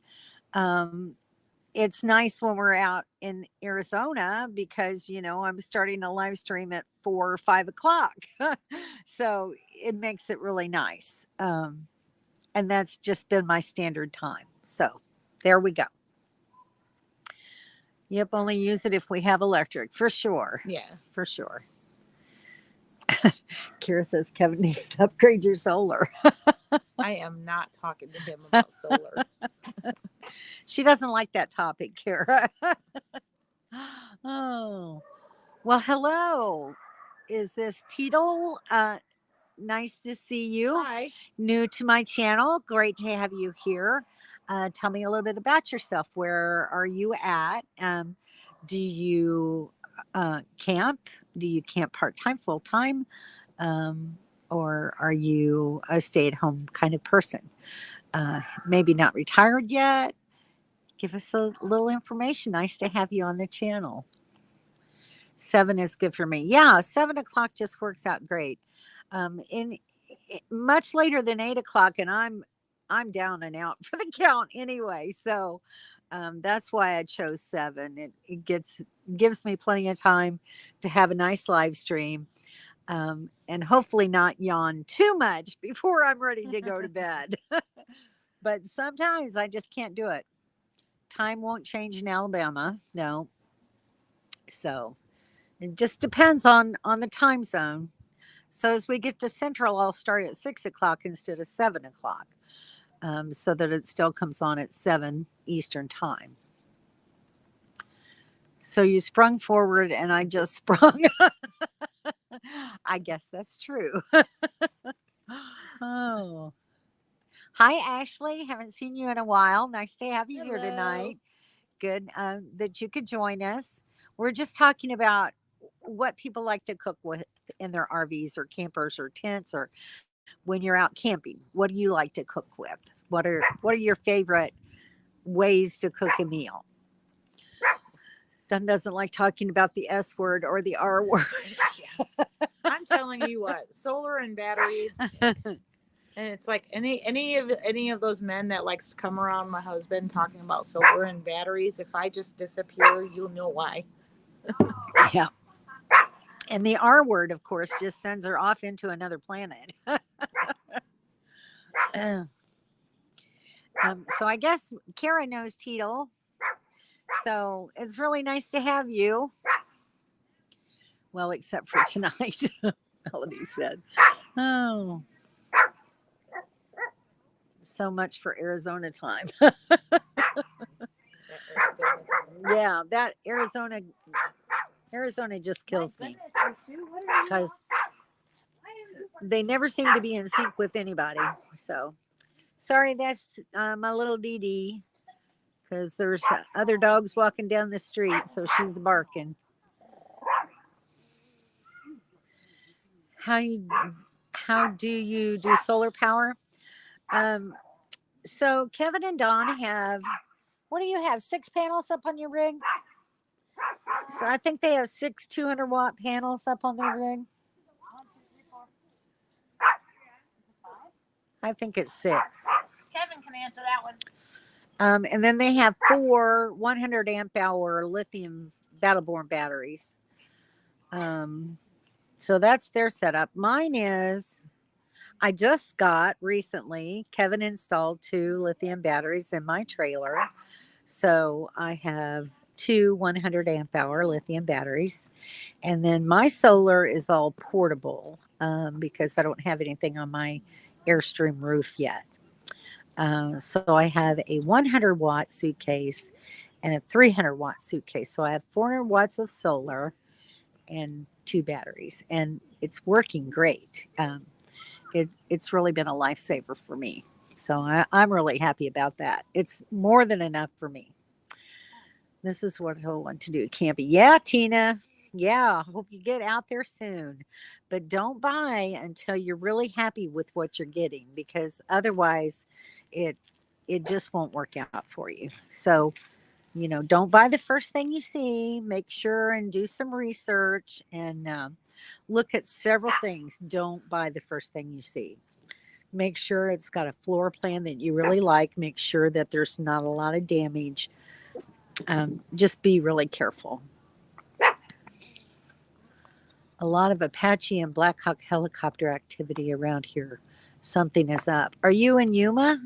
A: It's nice when we're out in Arizona because, I'm starting a live stream at 4 or 5 o'clock. So it makes it really nice. And that's just been my standard time. So there we go. Yep, only use it if we have electric, for sure.
B: Yeah.
A: For sure. Kira says Kevin needs to upgrade your solar.
B: I am not talking to him about solar.
A: She doesn't like that topic, Kira. Oh, well, hello. Is this Teetle? Nice to see you.
B: Hi.
A: New to my channel. Great to have you here. Tell me a little bit about yourself. Where are you at? Do you camp? Do you camp part-time, full-time? Um, or are you a stay-at-home kind of person? Maybe not retired yet? Give us a little information. Nice to have you on the channel. 7 is good for me. Yeah, 7 o'clock just works out great. In much later than 8 o'clock, and I'm down and out for the count anyway. So that's why I chose 7. It gives me plenty of time to have a nice live stream, and hopefully not yawn too much before I'm ready to go to bed. But sometimes I just can't do it. Time won't change in Alabama, no. So it just depends on the time zone. So as we get to Central, I'll start at 6 o'clock instead of 7 o'clock, so that it still comes on at 7 Eastern time. So you sprung forward and I just sprung. I guess that's true. Oh. Hi, Ashley. Haven't seen you in a while. Nice to have you here tonight. Good that you could join us. We're just talking about what people like to cook with in their RVs or campers or tents, or when you're out camping. What do you like to cook with? What are your favorite ways to cook a meal? Dunn doesn't like talking about the S word or the R word.
B: I'm telling you what, solar and batteries. And it's like any of those men that likes to come around my husband talking about solar and batteries. If I just disappear, you'll know why.
A: Yeah. And the R word, of course, just sends her off into another planet. So I guess Kara knows Teetle. So it's really nice to have you. Well, except for tonight, Melody said. Oh. So much for Arizona time. Yeah, that Arizona just kills me because they never seem to be in sync with anybody. So sorry, that's my little Dee Dee, because there's other dogs walking down the street, so she's barking. How do you do solar power? So Kevin and Don have, what do you have? 6 panels up on your rig? So I think they have 6 200-watt panels up on their rig. I think it's 6.
B: Kevin can answer that one.
A: And then they have 4 100 amp hour lithium Battleborn batteries. So that's their setup. Mine is, I just got recently, Kevin installed 2 lithium batteries in my trailer. So I have 2 100 amp hour lithium batteries. And then my solar is all portable, because I don't have anything on my Airstream roof yet. So I have a 100-watt suitcase and a 300-watt suitcase. So I have 400 watts of solar and 2 batteries, and it's working great. It's really been a lifesaver for me. So I'm really happy about that. It's more than enough for me. This is what I want to do, camping. Yeah, Tina. Yeah, hope you get out there soon. But don't buy until you're really happy with what you're getting, because otherwise it just won't work out for you. So, don't buy the first thing you see. Make sure and do some research and look at several things. Don't buy the first thing you see. Make sure it's got a floor plan that you really like. Make sure that there's not a lot of damage. Just be really careful. A lot of Apache and Black Hawk helicopter activity around here. Something is up. Are you in Yuma?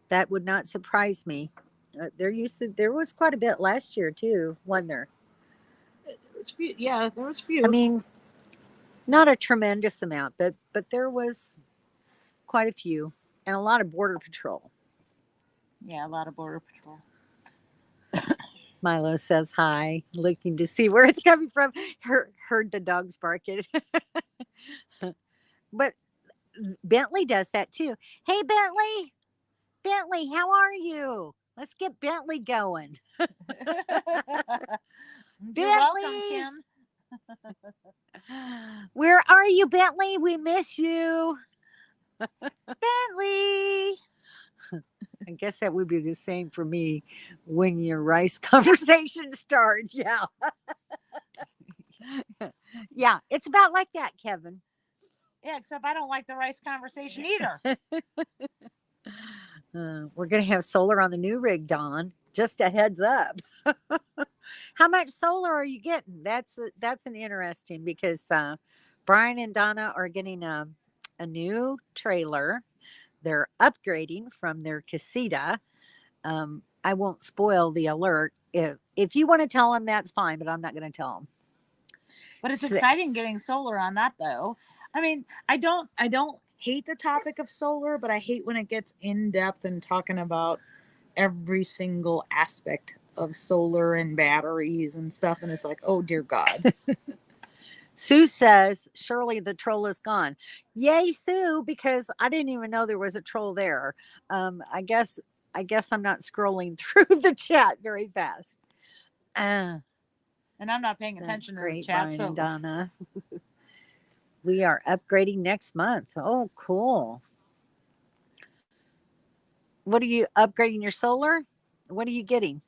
A: That would not surprise me. There was quite a bit last year too, wasn't there?
B: Yeah, there was few.
A: I mean, not a tremendous amount, but there was quite a few, and a lot of border patrol.
B: Yeah, a lot of border patrol.
A: Milo says hi, looking to see where it's coming from. Heard the dogs barking. But Bentley does that too. Hey, Bentley, how are you? Let's get Bentley going.
B: You're welcome,
A: Bentley!
B: Kim.
A: Where are you, Bentley? We miss you. Bentley. I guess that would be the same for me when your rice conversation starts. Yeah. Yeah, it's about like that, Kevin.
B: Yeah, except I don't like the rice conversation either.
A: We're going to have solar on the new rig, Dawn. Just a heads up. How much solar are you getting? That's an interesting because Brian and Donna are getting a new trailer. They're upgrading from their casita. I won't spoil the alert. If you want to tell them, that's fine, but I'm not going to tell them.
B: But it's exciting getting solar on that, though. I mean, I don't hate the topic of solar, but I hate when it gets in depth and talking about every single aspect of solar and batteries and stuff. And it's like, oh dear God.
A: Sue says, surely the troll is gone. Yay, Sue, because I didn't even know there was a troll there. I guess I'm not scrolling through the chat very fast.
B: And I'm not paying attention to the chat.
A: Brian
B: so
A: and Donna. We are upgrading next month. Oh, cool. What are you upgrading your solar? What are you getting?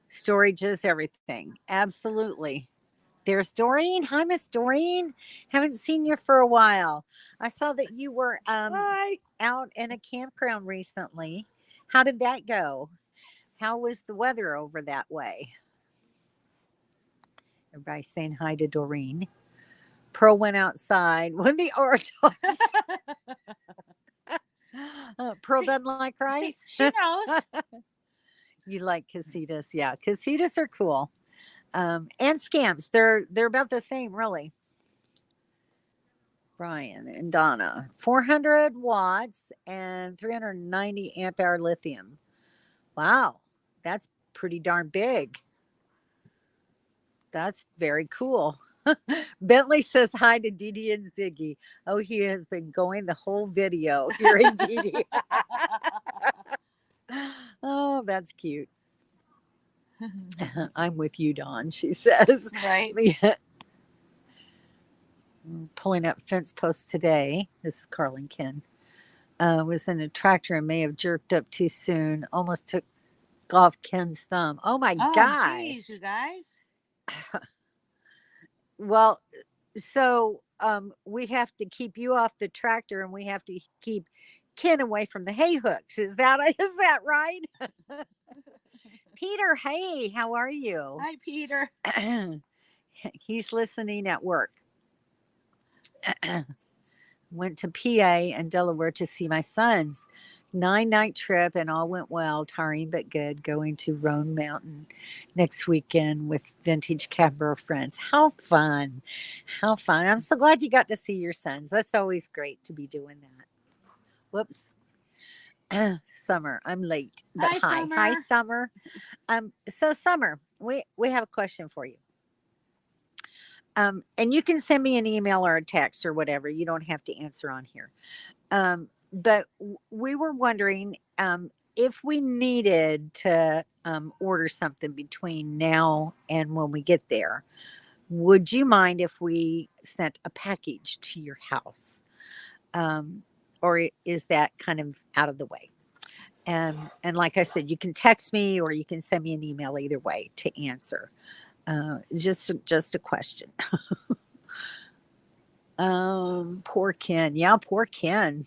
A: Storage is everything. Absolutely. There's Doreen. Hi, Miss Doreen. Haven't seen you for a while. I saw that you were out in a campground recently. How did that go? How was the weather over that way? Everybody saying hi to Doreen. Pearl went outside when the orthodox. Pearl doesn't like rice.
B: She knows.
A: You like casitas. Yeah, casitas are cool. And scamps. They're about the same, really. Brian and Donna. 400 watts and 390 amp hour lithium. Wow. That's pretty darn big. That's very cool. Bentley says hi to Dee Dee and Ziggy. Oh, he has been going the whole video hearing Dee Dee. Oh, that's cute. I'm with you, Dawn, she says.
B: Right.
A: Pulling up fence posts today. This is Carlin Ken. Was in a tractor and may have jerked up too soon. Almost took off Ken's thumb. Oh my gosh.
B: Geez, you guys.
A: Well, so we have to keep you off the tractor and we have to keep Ken away from the hay hooks. Is that right? Peter, hey, how are you?
B: Hi, Peter.
A: He's listening at work. Went to PA and Delaware to see my sons. 9-night trip and all went well, tiring but good. Going to Roan Mountain next weekend with vintage camper friends. How fun. How fun. I'm so glad you got to see your sons. That's always great to be doing that. Whoops. Summer, I'm late. But hi.
B: Summer.
A: Hi, Summer. So Summer, we have a question for you. And you can send me an email or a text or whatever. You don't have to answer on here. But we were wondering if we needed to order something between now and when we get there, would you mind if we sent a package to your house? Or is that kind of out of the way? And like I said, you can text me or you can send me an email either way to answer. Just a question. Poor Ken. Yeah, poor Ken.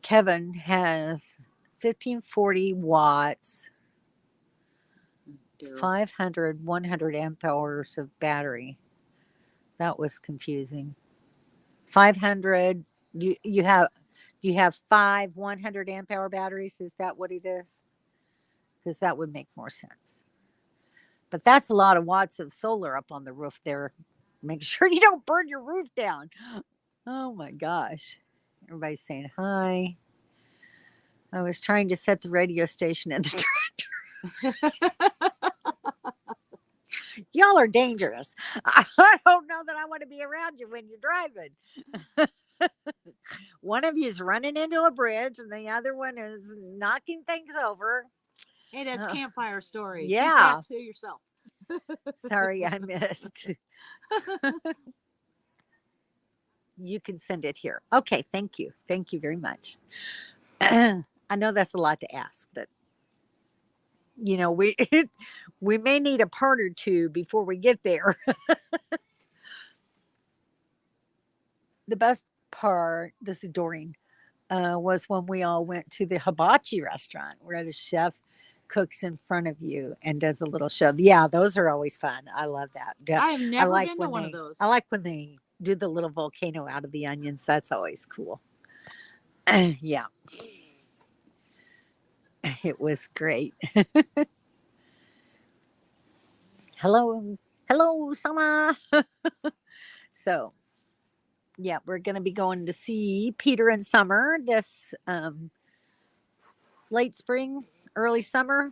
A: Kevin has 1540 watts, 500, 100 amp hours of battery. That was confusing. 500. You have 5 100 amp hour batteries. Is that what it is? Because that would make more sense. But that's a lot of watts of solar up on the roof there. Make sure you don't burn your roof down. Oh my gosh. Everybody's saying hi. I was trying to set the radio station in the tractor. Y'all are dangerous. I don't know that I want to be around you when you're driving. One of you is running into a bridge and the other one is knocking things over.
B: Hey, that's campfire story.
A: Yeah.
B: Keep that to yourself.
A: Sorry, I missed. You can send it here. Okay, thank you. Thank you very much. I know that's a lot to ask, but you know, we we may need a part or two before we get there. The best part, this is Doreen, was when we all went to the hibachi restaurant where the chef cooks in front of you and does a little show. Yeah, those are always fun. I love that.
B: I have never been to one of those.
A: I like when they do the little volcano out of the onions. That's always cool. Yeah. It was great. Hello. Hello, Sama. So, yeah, we're going to be going to see Peter in summer this late spring, early summer,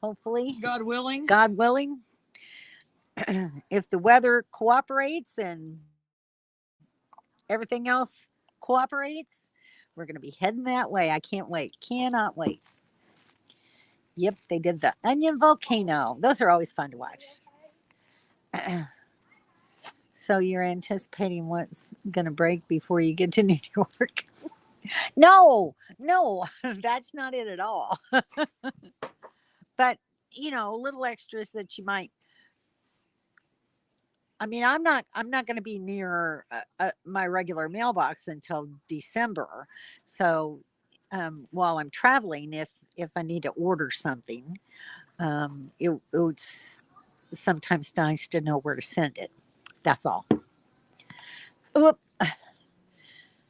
A: hopefully.
B: God willing.
A: God willing. If the weather cooperates and everything else cooperates, we're going to be heading that way. I can't wait. Cannot wait. Yep, they did the onion volcano. Those are always fun to watch. So you're anticipating what's going to break before you get to New York? No, that's not it at all. But, you know, little extras that you might. I mean, I'm not going to be near my regular mailbox until December. So while I'm traveling, if I need to order something, it's sometimes nice to know where to send it. That's all. Oop.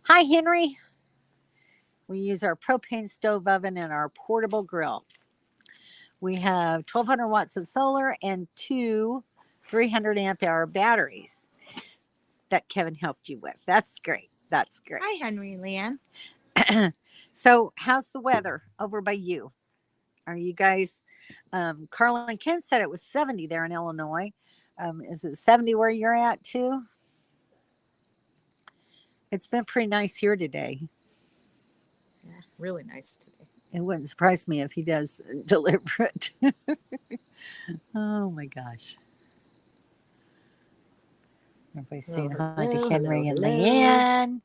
A: Hi, Henry. We use our propane stove oven and our portable grill. We have 1,200 watts of solar and 2 300 amp hour batteries that Kevin helped you with. That's great. That's great.
B: Hi, Henry and Leanne.
A: So, how's the weather over by you? Are you guys? Carl and Ken said it was 70 there in Illinois. Is it 70 where you're at too? It's been pretty nice here today.
B: Yeah, really nice today.
A: It wouldn't surprise me if he does deliver it. Oh my gosh. Everybody's saying hi to Henry and Leanne.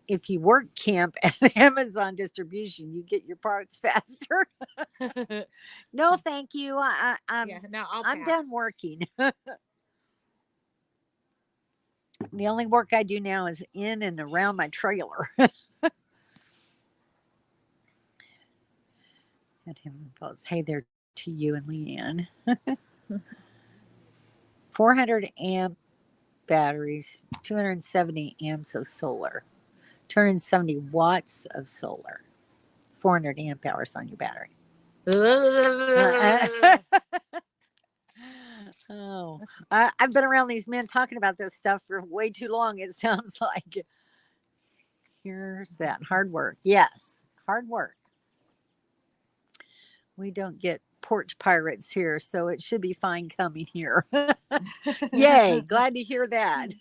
A: If you work camp at Amazon distribution, you get your parts faster. No, thank you. I'm done working. The only work I do now is in and around my trailer. And him goes, hey there to you and Leanne. 400 amp batteries, 270 amps of solar, 270 watts of solar, 400 amp hours on your battery. Oh, I've been around these men talking about this stuff for way too long. It sounds like. Here's that hard work. Yes, hard work. We don't get porch pirates here, so it should be fine coming here. Yay, glad to hear that.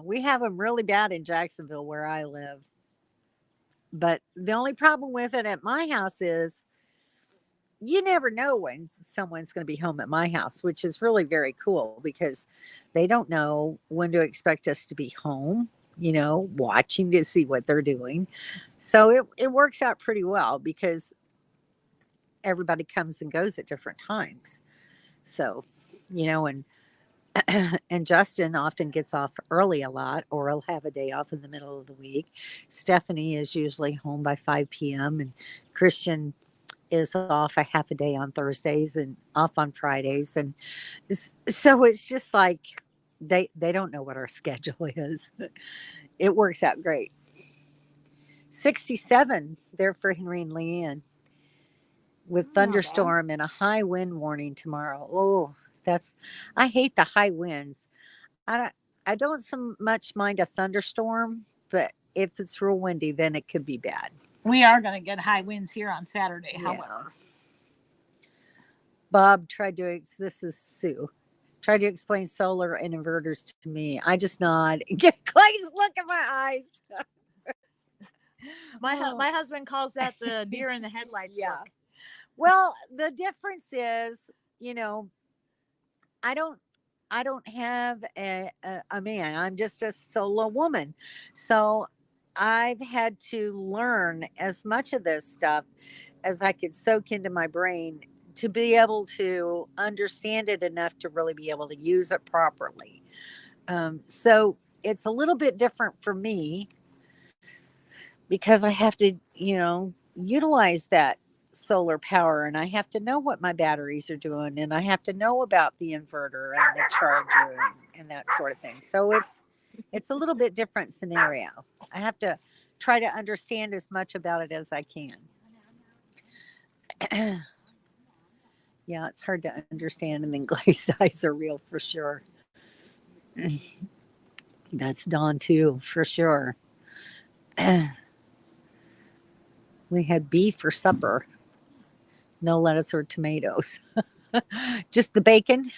A: We have them really bad in Jacksonville where I live. But the only problem with it at my house is you never know when someone's going to be home at my house, which is really very cool because they don't know when to expect us to be home, you know, watching to see what they're doing. So it works out pretty well because everybody comes and goes at different times. So, you know, and Justin often gets off early a lot, or he'll have a day off in the middle of the week. Stephanie is usually home by 5 p.m. and Christian is off a half a day on Thursdays and off on Fridays. And so it's just like they don't know what our schedule is. It works out great. 67 there for Henry and Leanne with thunderstorm and a high wind warning tomorrow. Oh, I hate the high winds. I don't so much mind a thunderstorm, but if it's real windy, then it could be bad.
B: We are going to get high winds here on Saturday, however.
A: Bob tried to, this is Sue. Try to explain solar and inverters to me. I just nod. Get a close look at my eyes.
B: My husband calls that the deer in the headlights
A: Yeah.
B: look.
A: Well, the difference is, you know, I don't have a man. I'm just a solo woman. So I've had to learn as much of this stuff as I could soak into my brain to be able to understand it enough to really be able to use it properly. So it's a little bit different for me because I have to, you know, utilize that solar power and I have to know what my batteries are doing and I have to know about the inverter and the charger and that sort of thing. So it's a little bit different scenario. I have to try to understand as much about it as I can. Yeah, it's hard to understand and then glazed eyes are real for sure. That's Dawn too, for sure. We had beef for supper. No lettuce or tomatoes. Just the bacon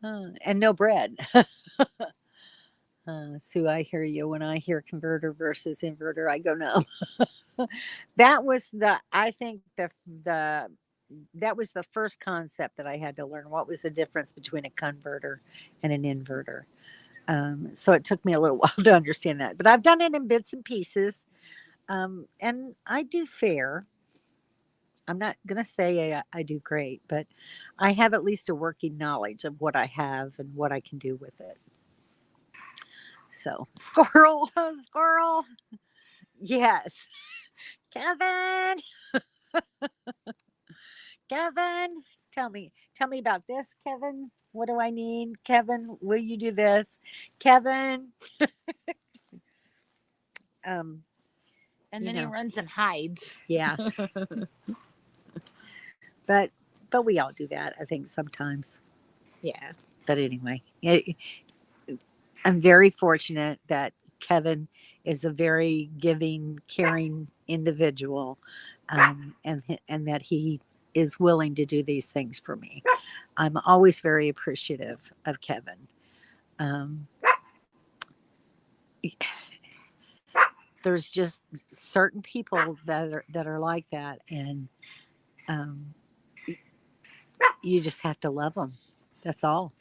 A: and no bread. Sue, I hear you. When I hear converter versus inverter, I go no. That was I think that was the first concept that I had to learn. What was the difference between a converter and an inverter? So it took me a little while to understand that, but I've done it in bits and pieces, and I do fair. I'm not going to say I do great, but I have at least a working knowledge of what I have and what I can do with it. So, squirrel, squirrel. Yes. Kevin, Kevin, tell me about this, Kevin. What do I need? Kevin, will you do this? Kevin.
B: And then he runs and hides.
A: Yeah. but we all do that, I think, sometimes.
B: Yeah.
A: But anyway, I'm very fortunate that Kevin is a very giving, caring individual, and that he is willing to do these things for me. I'm always very appreciative of Kevin. There's just certain people that are like that, and you just have to love them. That's all.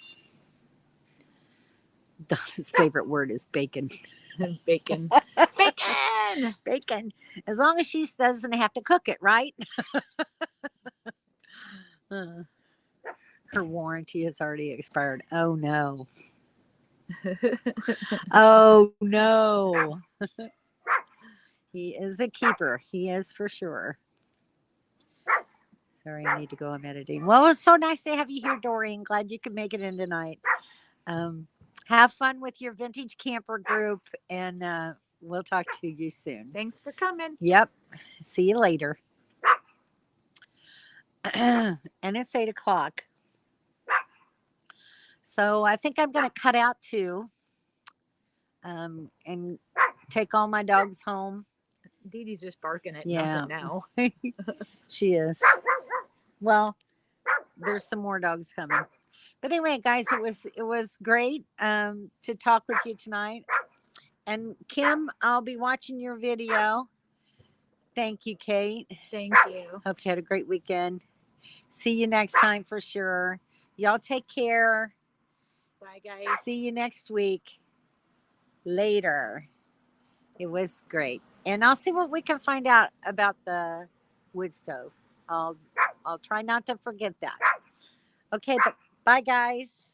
A: Donna's favorite word is bacon.
B: Bacon. Bacon.
A: Bacon. As long as she doesn't have to cook it, right? Her warranty has already expired. Oh no. Oh no. He is a keeper. He is for sure. Sorry, I need to go. I'm editing. Well, it was so nice to have you here, Doreen. Glad you could make it in tonight. Have fun with your vintage camper group, and we'll talk to you soon.
B: Thanks for coming.
A: Yep. See you later. And it's 8:00. So I think I'm going to cut out too, and take all my dogs home.
B: Dee Dee's just barking at
A: Yeah.
B: nothing now.
A: She is. Well, there's some more dogs coming. But anyway, guys, it was great to talk with you tonight. And Kim, I'll be watching your video. Thank you, Kate.
B: Thank you.
A: Hope you had a great weekend. See you next time for sure. Y'all take care.
B: Bye, guys.
A: See you next week. Later. It was great. And I'll see what we can find out about the wood stove. I'll try not to forget that. Okay, but bye, guys.